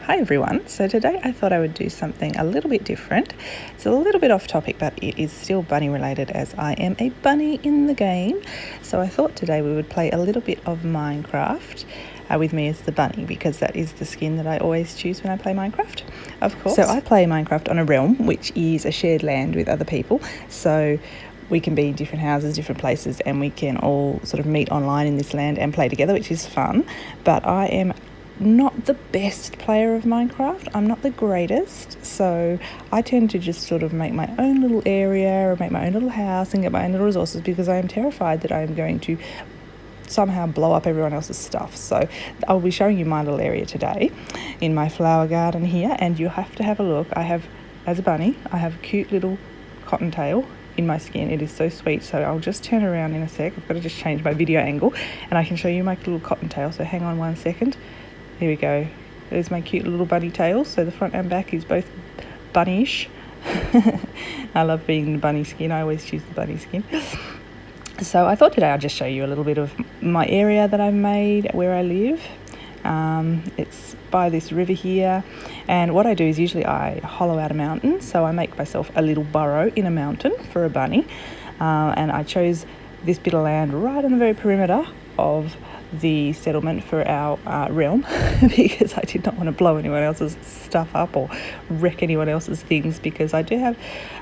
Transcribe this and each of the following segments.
Hi everyone, so today I thought I would do something a little bit different. It's a little bit off topic, but it is still bunny related as I am a bunny in the game. So I thought today we would play a little bit of Minecraft with me as the bunny, because that is the skin that I always choose when I play Minecraft, of course. So I play Minecraft on a realm, which is a shared land with other people. So we can be in different houses, different places, and we can all sort of meet online in this land and play together, which is fun. But I am not the best player of Minecraft. I'm not the greatest, so I tend to just sort of make my own little area or make my own little house and get my own little resources, because I am terrified that I am going to somehow blow up everyone else's stuff. So I'll be showing you my little area today in my flower garden here, and you have to have a look. I have, as a bunny, I have a cute little cottontail in my skin. It is so sweet. So I'll just turn around in a sec. I've got to just change my video angle and I can show you my little cottontail. So hang on 1 second. There we go. There's my cute little bunny tail. So the front and back is both bunnyish. I love being the bunny skin. I always choose the bunny skin. So I thought today I'd just show you a little bit of my area that I've made where I live. It's by this river here, and what I do is usually I hollow out a mountain, so I make myself a little burrow in a mountain for a bunny, and I chose this bit of land right on the very perimeter of the settlement for our realm because I did not want to blow anyone else's stuff up or wreck anyone else's things, because I do have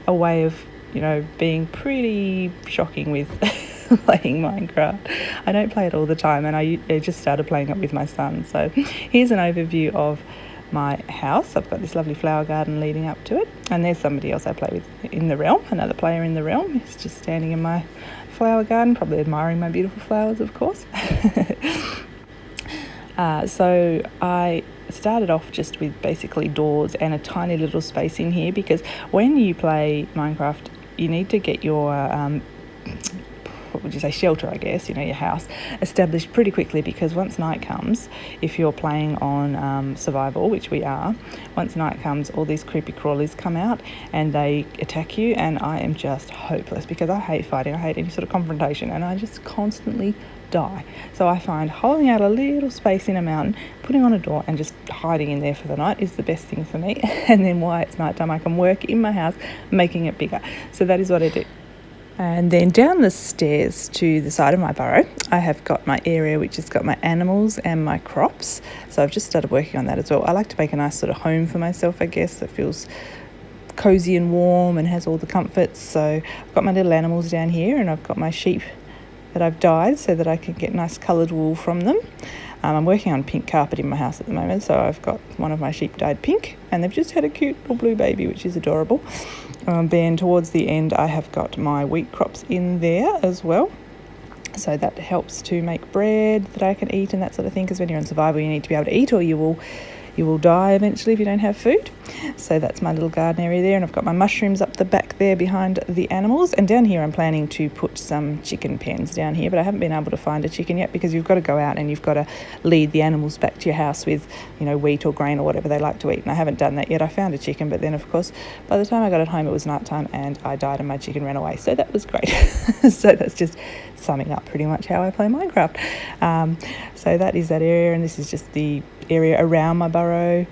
a way of, you know, being pretty shocking with playing Minecraft. I don't play it all the time, and I just started playing it with my son. So here's an overview of my house. I've got this lovely flower garden leading up to it, and there's somebody else I play with in the realm, another player in the realm. He's just standing in my flower garden, probably admiring my beautiful flowers, of course. So I started off just with basically doors and a tiny little space in here, because when you play Minecraft you need to get your what would you say, shelter, I guess, you know, your house established pretty quickly, because once night comes, if you're playing on survival, which we are, once night comes, all these creepy crawlies come out and they attack you, and I am just hopeless because I hate fighting, I hate any sort of confrontation, and I just constantly die. So I find hollowing out a little space in a mountain, putting on a door and just hiding in there for the night is the best thing for me. And then while it's nighttime I can work in my house making it bigger. So that is what I do. And then down the stairs to the side of my burrow, I have got my area which has got my animals and my crops. So I've just started working on that as well. I like to make a nice sort of home for myself, I guess, that feels cozy and warm and has all the comforts. So I've got my little animals down here, and I've got my sheep that I've dyed so that I can get nice coloured wool from them. I'm working on pink carpet in my house at the moment, so I've got one of my sheep dyed pink, and they've just had a cute little blue baby, which is adorable. Then towards the end I have got my wheat crops in there as well, so that helps to make bread that I can eat and that sort of thing, because when you're in survival you need to be able to eat, or you will die eventually if you don't have food. So that's my little garden area there, and I've got my mushrooms up the back there behind the animals. And down here I'm planning to put some chicken pens down here, but I haven't been able to find a chicken yet, because you've got to go out and you've got to lead the animals back to your house with, you know, wheat or grain or whatever they like to eat, and I haven't done that yet. I found a chicken, but then of course by the time I got it home it was night time and I died and my chicken ran away, so that was great. So that's just summing up pretty much how I play Minecraft. So that is that area, and this is just the area around my burrow,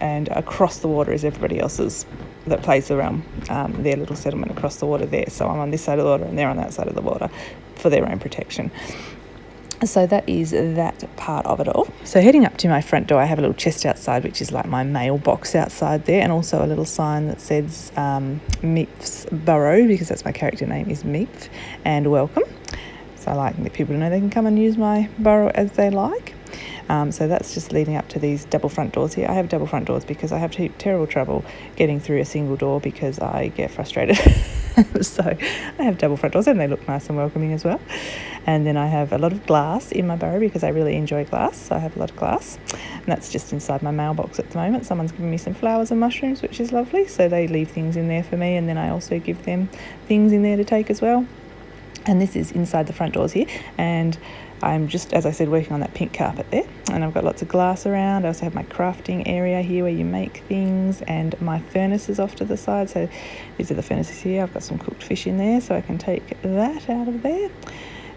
and across the water is everybody else's that plays around their little settlement across the water there. So I'm on this side of the water and they're on that side of the water for their own protection. So that is that part of it all. So heading up to my front door, I have a little chest outside, which is like my mailbox outside there, and also a little sign that says Meep's Burrow, because that's my character name is Meep, and welcome. So I like people to know they can come and use my burrow as they like. So that's just leading up to these double front doors here. I have double front doors because I have terrible trouble getting through a single door because I get frustrated. So I have double front doors, and they look nice and welcoming as well. And then I have a lot of glass in my burrow because I really enjoy glass. So I have a lot of glass, and that's just inside my mailbox at the moment. Someone's given me some flowers and mushrooms, which is lovely. So they leave things in there for me, and then I also give them things in there to take as well. And this is inside the front doors here, and I'm just, as I said, working on that pink carpet there, and I've got lots of glass around. I also have my crafting area here where you make things, and my furnaces off to the side. So these are the furnaces here. I've got some cooked fish in there, so I can take that out of there.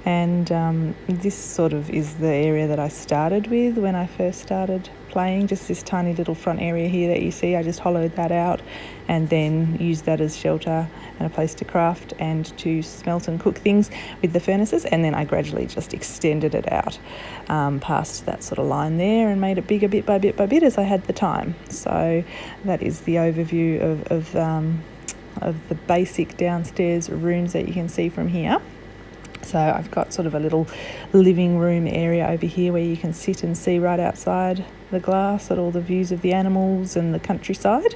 And this sort of is the area that I started with when I first started playing, just this tiny little front area here that you see. I just hollowed that out and then used that as shelter and a place to craft and to smelt and cook things with the furnaces, and then I gradually just extended it out past that sort of line there and made it bigger bit by bit by bit as I had the time. So that is the overview of the basic downstairs rooms that you can see from here. So I've got sort of a little living room area over here where you can sit and see right outside the glass at all the views of the animals and the countryside.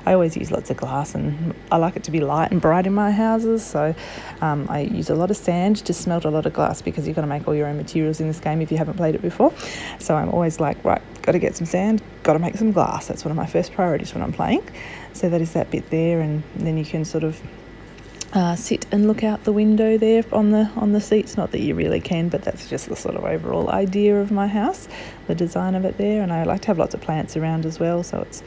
I always use lots of glass, and I like it to be light and bright in my houses, so I use a lot of sand to smelt a lot of glass, because you've got to make all your own materials in this game if you haven't played it before. So I'm always like, right, got to get some sand, got to make some glass. That's one of my first priorities when I'm playing. So that is that bit there, and then you can sort of sit and look out the window there on the seats. Not that you really can, but that's just the sort of overall idea of my house, the design of it there. And I like to have lots of plants around as well, so it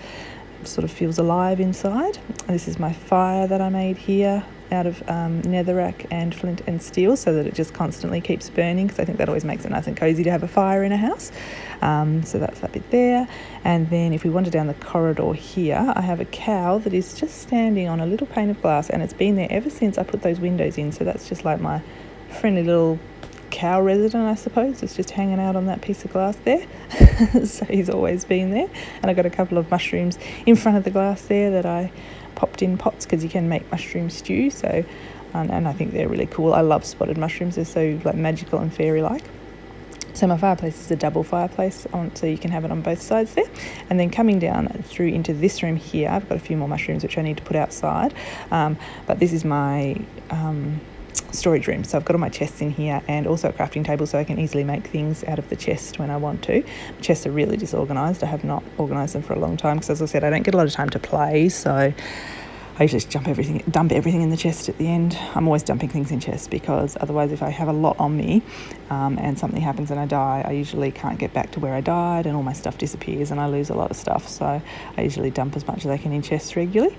sort of feels alive inside. This is my fire that I made here out of netherrack and flint and steel, so that it just constantly keeps burning, because I think that always makes it nice and cozy to have a fire in a house. So that's that bit there. And then if we wander down the corridor here, I have a cow that is just standing on a little pane of glass, and it's been there ever since I put those windows in. So that's just like my friendly little cow resident, I suppose. It's just hanging out on that piece of glass there. So he's always been there. And I got a couple of mushrooms in front of the glass there that I popped in pots, because you can make mushroom stew. So and I think they're really cool. I love spotted mushrooms. They're so like magical and fairy like. So my fireplace is a double fireplace, so you can have it on both sides there. And then coming down through into this room here, I've got a few more mushrooms which I need to put outside. But this is my storage room. So I've got all my chests in here, and also a crafting table, so I can easily make things out of the chest when I want to. The chests are really disorganised. I have not organised them for a long time, because as I said, I don't get a lot of time to play, so I usually just dump everything in the chest at the end. I'm always dumping things in chests, because otherwise if I have a lot on me and something happens and I die, I usually can't get back to where I died, and all my stuff disappears and I lose a lot of stuff. So I usually dump as much as I can in chests regularly.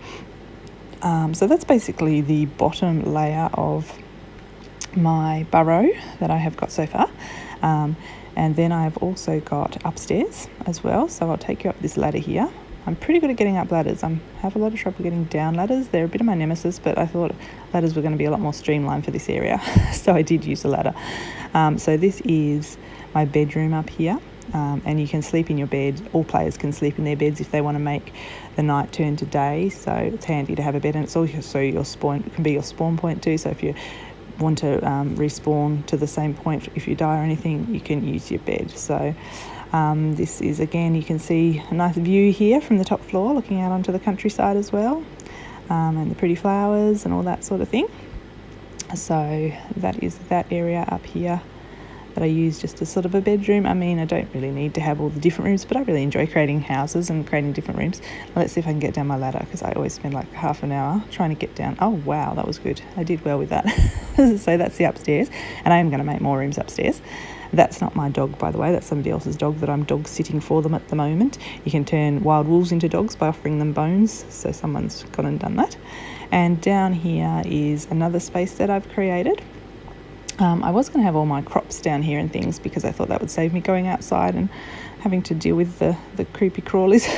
So that's basically the bottom layer of my burrow that I have got so far. And then I've also got upstairs as well. So I'll take you up this ladder here. I'm pretty good at getting up ladders. I have a lot of trouble getting down ladders. They're a bit of my nemesis, but I thought ladders were going to be a lot more streamlined for this area. So I did use a ladder. So this is my bedroom up here. And you can sleep in your bed. All players can sleep in their beds if they want to make the night turn to day. So it's handy to have a bed, and it's also your spawn, it can be your spawn point too. So if you want to respawn to the same point if you die or anything, you can use your bed. So this is, again, you can see a nice view here from the top floor, looking out onto the countryside as well, and the pretty flowers and all that sort of thing. So that is that area up here that I use just as sort of a bedroom. I mean, I don't really need to have all the different rooms, but I really enjoy creating houses and creating different rooms. Now, let's see if I can get down my ladder, because I always spend like half an hour trying to get down. Oh wow, that was good. I did well with that. So that's the upstairs, and I am going to make more rooms upstairs. That's not my dog, by the way. That's somebody else's dog that I'm dog sitting for them at the moment. You can turn wild wolves into dogs by offering them bones, so someone's gone and done that. And down here is another space that I've created. I was going to have all my crops down here and things, because I thought that would save me going outside and having to deal with the creepy crawlies.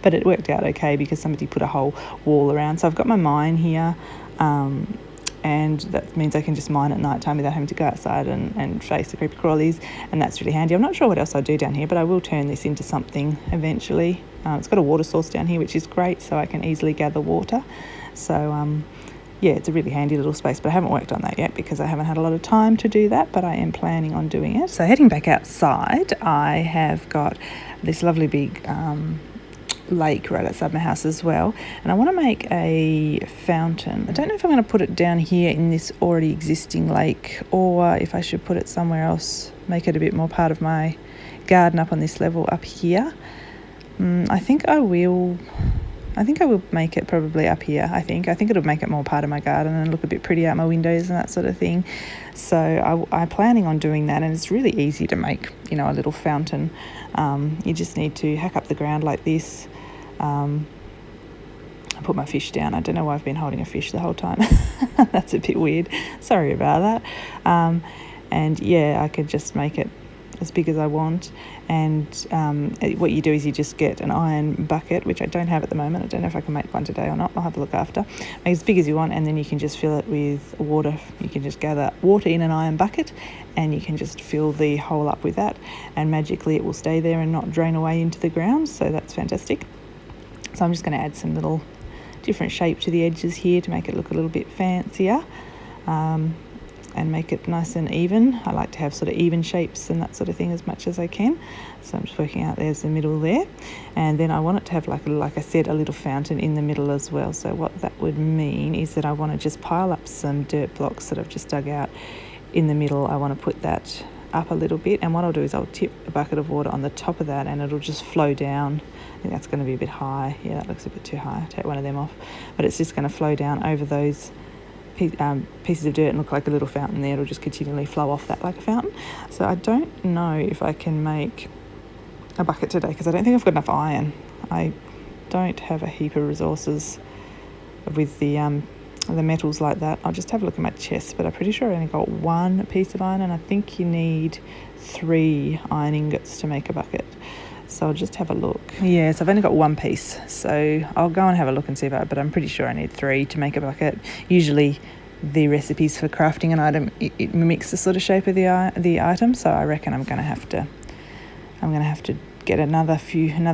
But it worked out okay, because somebody put a whole wall around. So I've got my mine here, and that means I can just mine at night time without having to go outside and face the creepy crawlies, and that's really handy. I'm not sure what else I'll do down here, but I will turn this into something eventually. It's got a water source down here, which is great, so I can easily gather water. So yeah, it's a really handy little space, but I haven't worked on that yet because I haven't had a lot of time to do that, but I am planning on doing it. So heading back outside, I have got this lovely big lake right outside my house as well, and I want to make a fountain. I don't know if I'm going to put it down here in this already existing lake, or if I should put it somewhere else, make it a bit more part of my garden up on this level up here. I think I will make it probably up here. I think it'll make it more part of my garden and look a bit pretty out my windows and that sort of thing. So I'm planning on doing that, and it's really easy to make, a little fountain. You just need to hack up the ground like this. I put my fish down. I don't know why I've been holding a fish the whole time. That's a bit weird. Sorry about that. and yeah, I could just make it as big as I want. And what you do is you just get an iron bucket, which I don't have at the moment. I don't know if I can make one today or not. I'll have a look after. Make as big as you want, and then you can just fill it with water. You can just gather water in an iron bucket, and you can just fill the hole up with that, and magically it will stay there and not drain away into the ground. So that's fantastic. So I'm just going to add some little different shape to the edges here to make it look a little bit fancier. And make it nice and even. I like to have sort of even shapes and that sort of thing as much as I can. So I'm just working out there's the middle there. And then I want it to have, like I said, a little fountain in the middle as well. So what that would mean is that I want to just pile up some dirt blocks that I've just dug out in the middle. I want to put that up a little bit, and what I'll do is I'll tip a bucket of water on the top of that, and it'll just flow down. I think that's going to be a bit high. Yeah, that looks a bit too high. I'll take one of them off. But it's just going to flow down over those pieces of dirt and look like a little fountain there. It'll just continually flow off that like a fountain. So I don't know if I can make a bucket today because I don't think I've got enough iron. I don't have a heap of resources with the metals like that. I'll just have a look at my chest, but I'm pretty sure I only got one piece of iron, and I think you need 3 iron ingots to make a bucket. So I'll just have a look. Yeah, so I've only got one piece, so I'll go and have a look and see about it, but I'm pretty sure I need 3 to make a bucket. Usually the recipes for crafting an item, it mimics the sort of shape of the item, so I reckon I'm going to have to get another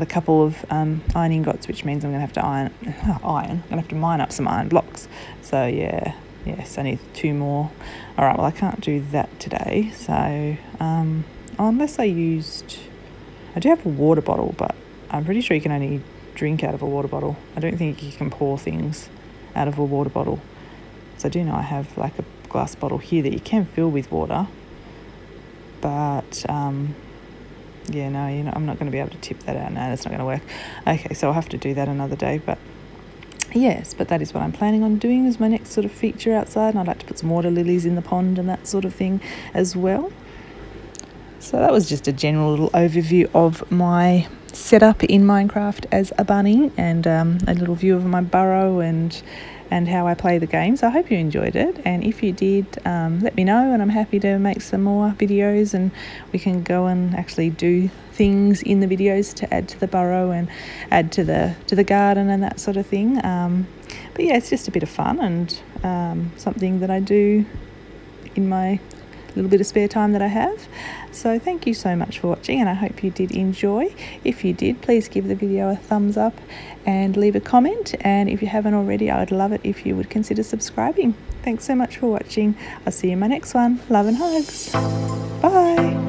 couple of iron ingots, which means I'm going to have to mine up some iron blocks. So yes, I need 2 more. All right, well I can't do that today, so unless I do have a water bottle, but I'm pretty sure you can only drink out of a water bottle. I don't think you can pour things out of a water bottle. So I do know I have like a glass bottle here that you can fill with water. But, I'm not going to be able to tip that out. No, that's not going to work. Okay, so I'll have to do that another day. But yes, but that is what I'm planning on doing as my next sort of feature outside. And I'd like to put some water lilies in the pond and that sort of thing as well. So that was just a general little overview of my setup in Minecraft as a bunny, and a little view of my burrow and how I play the game. So I hope you enjoyed it, and if you did, let me know, and I'm happy to make some more videos, and we can go and actually do things in the videos to add to the burrow and add to the garden and that sort of thing. But yeah, it's just a bit of fun and something that I do in my little bit of spare time that I have. So thank you so much for watching, and I hope you did enjoy. If you did, please give the video a thumbs up and leave a comment, and if you haven't already, I would love it if you would consider subscribing. Thanks so much for watching. I'll see you in my next one. Love and hugs. Bye.